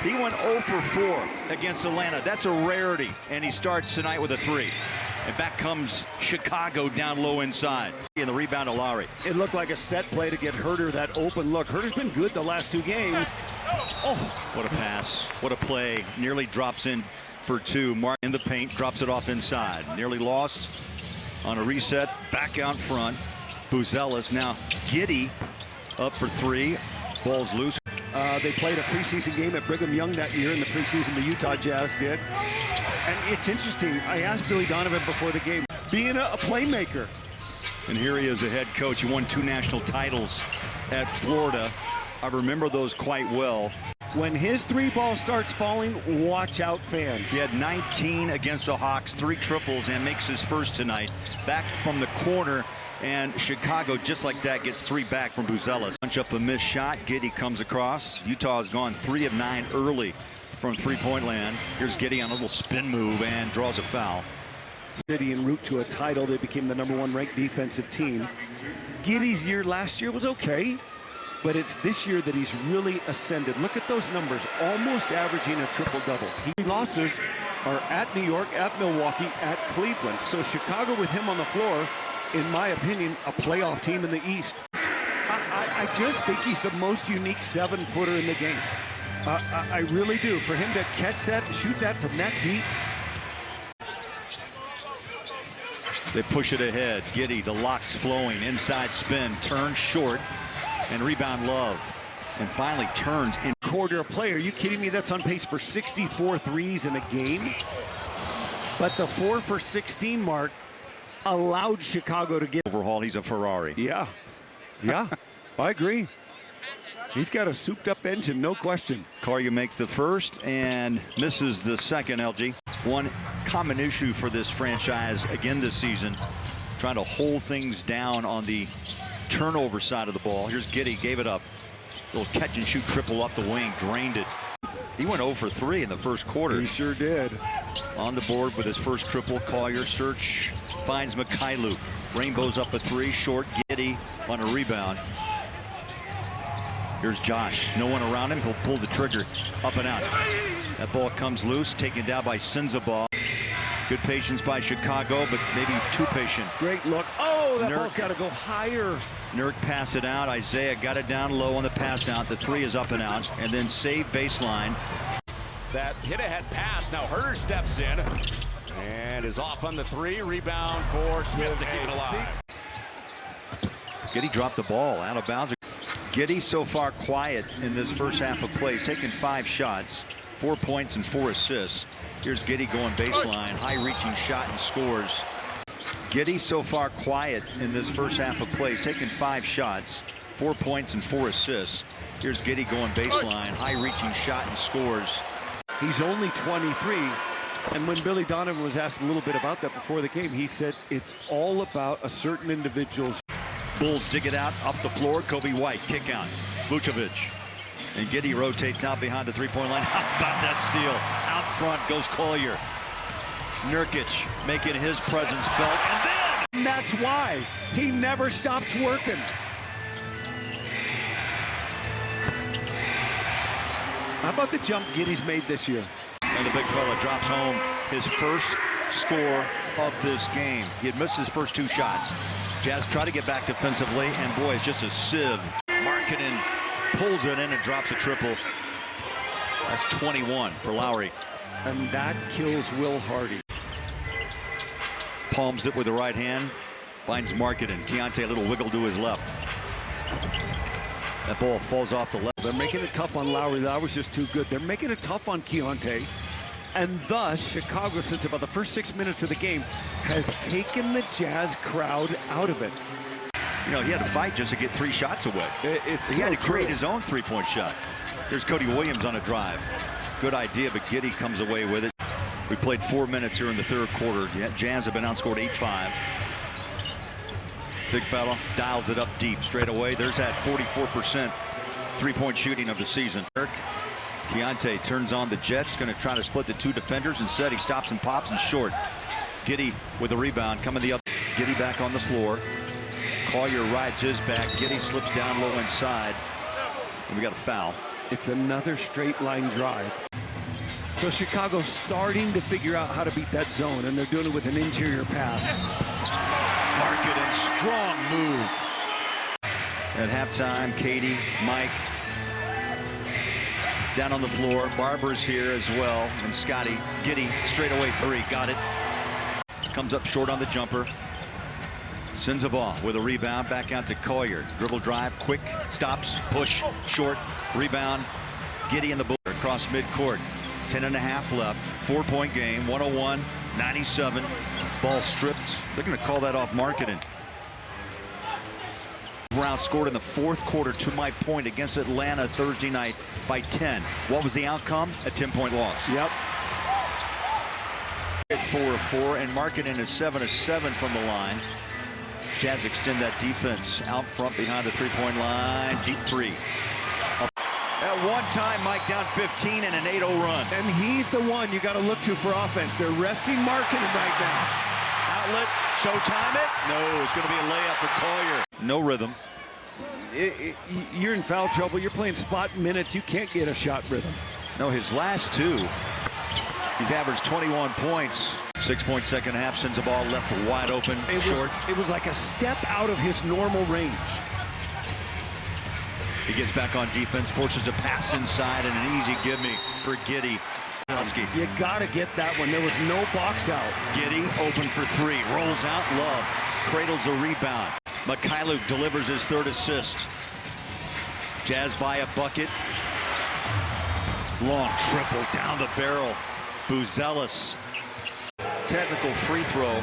He went 0 for 4 against Atlanta. That's a rarity, and he starts tonight with a 3. And back comes Chicago down low inside. And the rebound to Lowry. It looked like a set play to get Herter that open look. Herter's been good the last 2 games. Oh, what a pass. What a play. Nearly drops in for 2. Mark in the paint, drops it off inside. Nearly lost on a reset. Back out front. Buzelis now. Giddey up for 3. Ball's loose. They played a preseason game at Brigham Young that year in the preseason. The Utah Jazz did. And it's interesting. I asked Billy Donovan before the game, being a playmaker. And here he is, a head coach. He won 2 national titles at Florida. I remember those quite well. When his 3-ball starts falling, watch out, fans. He had 19 against the Hawks, 3 triples, and makes his first tonight. Back from the corner, and Chicago, just like that, gets 3 back from Buzelis. Punch up a missed shot. Giddey comes across. Utah has gone 3 of 9 early from 3-point land. Here's Giddey on a little spin move and draws a foul. City en route to a title. They became the #1 ranked defensive team. Giddey's year last year was okay, but it's this year that he's really ascended. Look at those numbers, almost averaging a triple-double. 3 losses are at New York, at Milwaukee, at Cleveland. So Chicago with him on the floor, in my opinion, a playoff team in the East. I just think he's the most unique 7-footer in the game. I really do. For him to catch that and shoot that from that deep. They push it ahead. Giddey, the locks flowing, inside spin, turns short, and rebound Love. And finally turns in. Quarter play. Are you kidding me? That's on pace for 64 threes in a game. But the 4 for 16 mark allowed Chicago to get overhaul. He's a Ferrari. Yeah, I agree. He's got a souped-up engine, no question. Collier makes the first and misses the second, LG. One common issue for this franchise again this season, trying to hold things down on the turnover side of the ball. Here's Giddey, gave it up. Little catch-and-shoot triple up the wing, drained it. He went 0 for 3 in the first quarter. He sure did. On the board with his first triple. Collier search, finds Mikhailu. Rainbows up a 3, short. Giddey on a rebound. Here's Josh. No one around him. He'll pull the trigger up and out. That ball comes loose, taken down by Sinzabal. Good patience by Chicago, but maybe too patient. Great look. Oh, that ball's got to go higher. Nurk pass it out. Isaiah got it down low on the pass out. The 3 is up and out. And then save baseline. That hit-ahead pass. Now Herter steps in and is off on the 3. Rebound for Smith to keep it alive. Giddey dropped the ball out of bounds. Giddey so far quiet in this first half of play. He's taken 5 shots, 4 points and 4 assists. Here's Giddey going baseline, high-reaching shot and scores. Giddey so far quiet in this first half of play. He's taken 5 shots, 4 points and 4 assists. Here's Giddey going baseline, high-reaching shot and scores. He's only 23. And when Billy Donovan was asked a little bit about that before the game, he said it's all about a certain individual's. Bulls dig it out, up the floor. Kobe White, kick out. Vucevic. And Giddey rotates out behind the 3-point line. How about that steal? Out front goes Collier. Nurkic making his presence felt. And that's why he never stops working. How about the jump Giddey's made this year? And the big fella drops home his first score of this game. He had missed his first 2 shots. Jazz try to get back defensively, and boy, it's just a sieve. Markkanen pulls it in and drops a triple. That's 21 for Lowry. And that kills Will Hardy. Palms it with the right hand, finds Markkanen. Keontae, a little wiggle to his left. That ball falls off the left. They're making it tough on Lowry. Lowry's just too good. They're making it tough on Keontae. And thus, Chicago, since about the first 6 minutes of the game, has taken the Jazz crowd out of it. You know, he had to fight just to get 3 shots away. He had to create his own 3-point shot. There's Cody Williams on a drive. Good idea, but Giddey comes away with it. We played 4 minutes here in the third quarter. Jazz have been outscored 8-5. Big fella dials it up deep straight away. There's that 44% 3-point shooting of the season. Keontae turns on the Jets, going to try to split the 2 defenders. Instead, he stops and pops and short. Giddey with the rebound, coming the other. Giddey back on the floor. Collier rides his back. Giddey slips down low inside. And we got a foul. It's another straight line drive. So Chicago's starting to figure out how to beat that zone, and they're doing it with an interior pass. Marketing, strong move. At halftime, Katie, Mike, down on the floor. Barber's here as well, and Scotty. Giddey, straightaway three, got it. Comes up short on the jumper. Sends a ball with a rebound back out to Collier. Dribble drive, quick, stops, push, short, rebound. Giddey in the ball across midcourt. 10.5 left, 4-point game, 101-97. Ball stripped. They're going to call that off marketing. Brown scored in the fourth quarter, to my point, against Atlanta Thursday night by 10. What was the outcome? A 10-point loss. Yep. 4-4, and Markkanen is 7-7 from the line. Jazz extend that defense out front behind the three-point line. Deep three. At one time, Mike down 15 and an 8-0 run. And he's the one you got to look to for offense. They're resting Markkanen right now. Outlet, showtime it. No, it's going to be a layup for Collier. No rhythm. You're in foul trouble. You're playing spot minutes. You can't get a shot rhythm. No, his last two, he's averaged 21 points. 6-point second half, sends the ball left wide open, short. It was like a step out of his normal range. He gets back on defense, forces a pass inside, and an easy give-me for Giddey. You got to get that one. There was no box out. Giddey open for three, rolls out, Love cradles a rebound. Mikhailuk delivers his third assist. Jazz by a bucket. Long triple down the barrel. Buzelis. Technical free throw.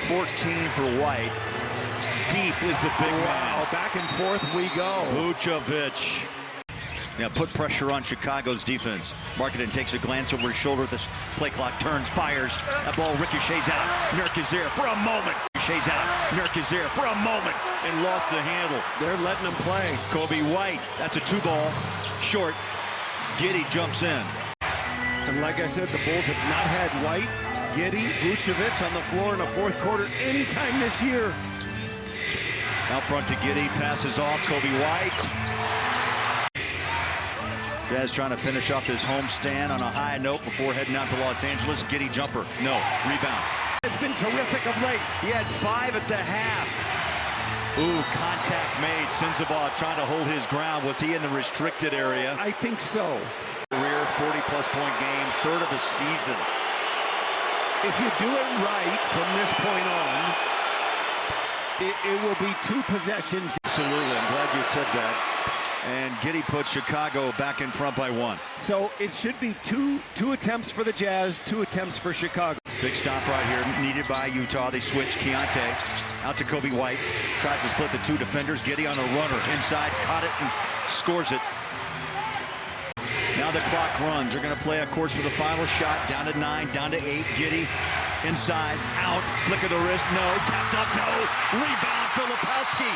14 for White. Deep is the big man. Back and forth we go. Vucevic. Now put pressure on Chicago's defense. Markkanen takes a glance over his shoulder. The play clock turns, fires. That ball ricochets out. Nurk is there for a moment. Ricochets out. Nurk is there for a moment and lost the handle. They're letting him play. Kobe White. That's a two-ball. Short. Giddey jumps in. And like I said, the Bulls have not had White, Giddey, Vucevic on the floor in the fourth quarter anytime this year. Out front to Giddey. Passes off. Kobe White. Jazz trying to finish off this homestand on a high note before heading out to Los Angeles. Giddey jumper. No. Rebound. It's been terrific of late. He had 5 at the half. Ooh, contact made. Sensabaugh trying to hold his ground. Was he in the restricted area? I think so. Career 40-plus point game, third of the season. If you do it right from this point on, it will be 2 possessions. Absolutely. I'm glad you said that. And Giddey puts Chicago back in front by 1. So it should be two attempts for the Jazz, 2 attempts for Chicago. Big stop right here, needed by Utah. They switch. Keontae out to Kobe White. Tries to split the 2 defenders. Giddey on a runner. Inside, caught it and scores it. Now the clock runs. They're going to play, of course, for the final shot. Down to 9, down to 8. Giddey inside, out, flick of the wrist. No, tapped up, no. Rebound, Filipowski.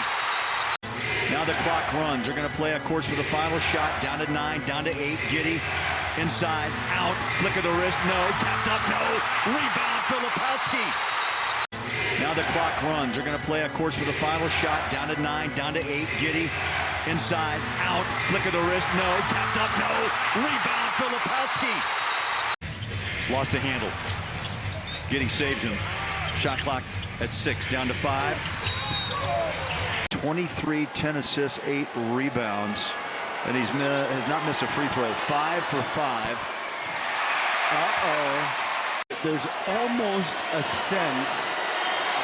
Now the clock runs. They're going to play, of course, for the final shot. Down to 9, down to 8. Giddey inside, out, flick of the wrist. No, tapped up, no. Rebound, Filipowski. Now the clock runs. They're going to play, of course, for the final shot. Down to 9, down to 8. Giddey inside, out, flick of the wrist. No, tapped up, no. Rebound, Filipowski. Lost the handle. Giddey saves him. Shot clock at 6, down to 5. 23, 10 assists, 8 rebounds. And he has not missed a free throw. 5 for 5. Uh-oh. There's almost a sense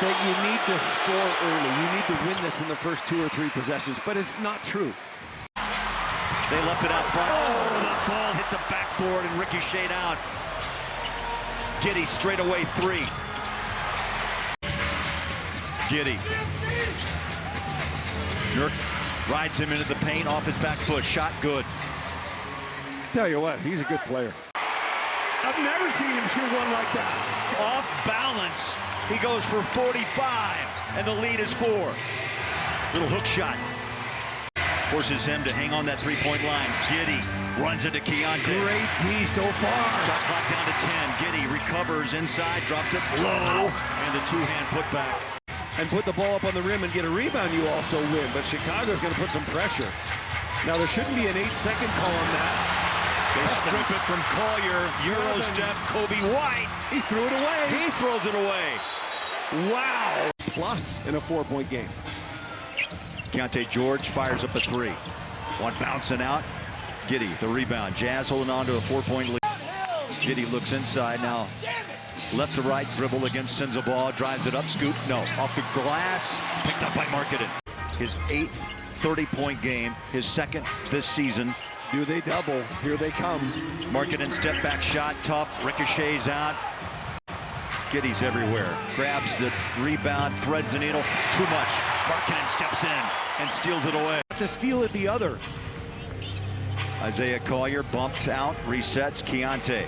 that you need to score early. You need to win this in the first 2 or 3 possessions, but it's not true. They left it out front. Oh, the ball hit the backboard and ricocheted out. Giddey straightaway 3. Giddey. Nurk rides him into the paint off his back foot. Shot good. Tell you what, he's a good player. I've never seen him shoot one like that. Off balance. He goes for 45, and the lead is 4. Little hook shot. Forces him to hang on that three-point line. Giddey runs into Keontae. Great D so far. Shot clock down to 10. Giddey recovers inside, drops it low, and the two-hand putback. And put the ball up on the rim and get a rebound, you also win. But Chicago's going to put some pressure. Now, there shouldn't be an 8-second call on that. They strip it from Collier. Euro step, Kobe White. He threw it away. He throws it away. Wow. Plus in a 4-point game. Keontae George fires up a 3. One bouncing out. Giddey, the rebound. Jazz holding on to a 4-point lead. Giddey looks inside now. Left to right, dribble against, sends a ball, drives it up, scoop. No, off the glass. Picked up by Marketing. His 8th 30-point game, his 2nd this season. Do they double? Here they come. Marketing step back shot, tough, ricochets out. Giddey's everywhere. Grabs the rebound, threads the needle. Too much. Marketing steps in and steals it away. To steal it the other. Isaiah Collier bumps out, resets. Keontae.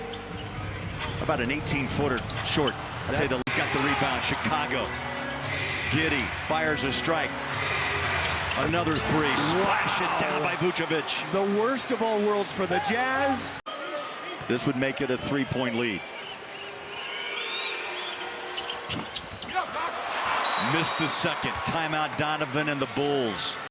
About an 18-footer short. I'll tell you, he's got the rebound. Chicago. Giddey fires a strike. Another 3. Splash it down by Vucevic. The worst of all worlds for the Jazz. This would make it a 3-point lead. Missed the second. Timeout Donovan and the Bulls.